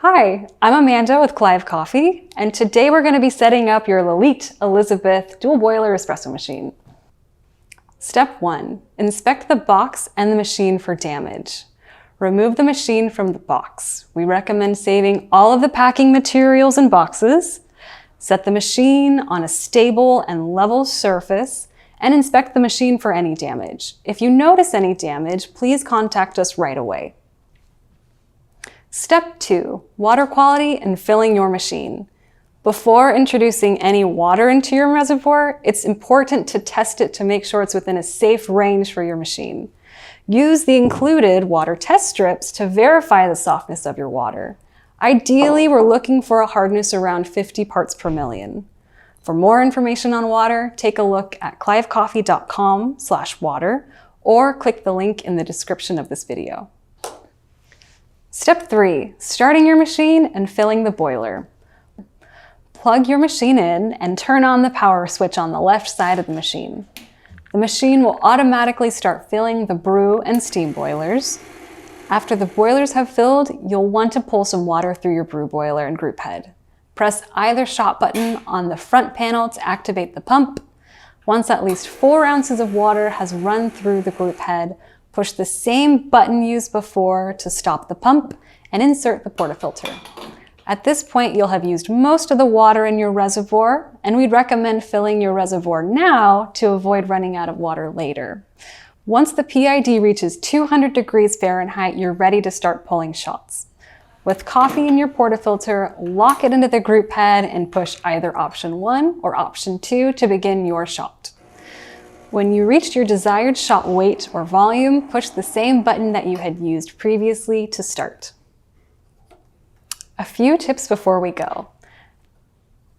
Hi, I'm Amanda with Clive Coffee, and today we're going to be setting up your Lelit Elizabeth dual boiler espresso machine. Step 1. Inspect the box and the machine for damage. Remove the machine from the box. We recommend saving all of the packing materials in boxes. Set the machine on a stable and level surface and inspect the machine for any damage. If you notice any damage, please contact us right away. Step 2. Water quality and filling your machine. Before introducing any water into your reservoir, it's important to test it to make sure it's within a safe range for your machine. Use the included water test strips to verify the softness of your water. Ideally, we're looking for a hardness around 50 parts per million. For more information on water, take a look at clivecoffee.com/water or click the link in the description of this video. Step 3. Starting your machine and filling the boiler. Plug your machine in and turn on the power switch on the left side of the machine. The machine will automatically start filling the brew and steam boilers. After the boilers have filled, you'll want to pull some water through your brew boiler and group head. Press either shot button on the front panel to activate the pump. Once at least 4 ounces of water has run through the group head, push the same button used before to stop the pump and insert the portafilter. At this point, you'll have used most of the water in your reservoir, and we'd recommend filling your reservoir now to avoid running out of water later. Once the PID reaches 200 degrees Fahrenheit, you're ready to start pulling shots. With coffee in your portafilter, lock it into the group head and push either option 1 or option 2 to begin your shot. When you reach your desired shot weight or volume, push the same button that you had used previously to start. A few tips before we go.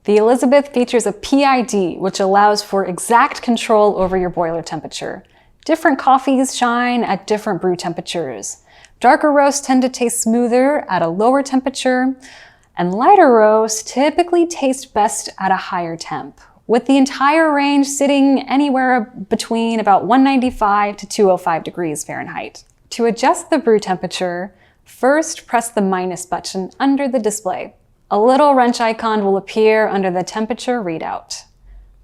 The Elizabeth features a PID, which allows for exact control over your boiler temperature. Different coffees shine at different brew temperatures. Darker roasts tend to taste smoother at a lower temperature, and lighter roasts typically taste best at a higher temp, with the entire range sitting anywhere between about 195 to 205 degrees Fahrenheit. To adjust the brew temperature, first press the minus button under the display. A little wrench icon will appear under the temperature readout.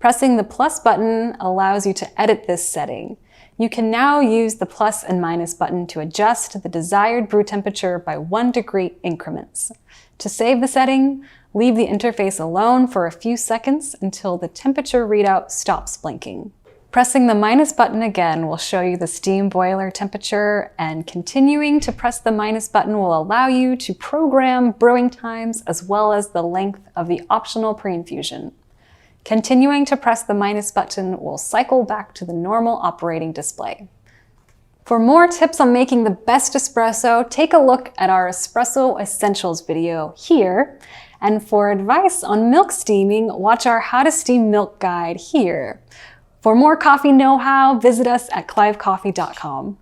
Pressing the plus button allows you to edit this setting. You can now use the plus and minus button to adjust the desired brew temperature by 1 degree increments. To save the setting, leave the interface alone for a few seconds until the temperature readout stops blinking. Pressing the minus button again will show you the steam boiler temperature, and continuing to press the minus button will allow you to program brewing times as well as the length of the optional pre-infusion. Continuing to press the minus button will cycle back to the normal operating display. For more tips on making the best espresso, take a look at our Espresso Essentials video here. And for advice on milk steaming, watch our How to Steam Milk guide here. For more coffee know-how, visit us at clivecoffee.com.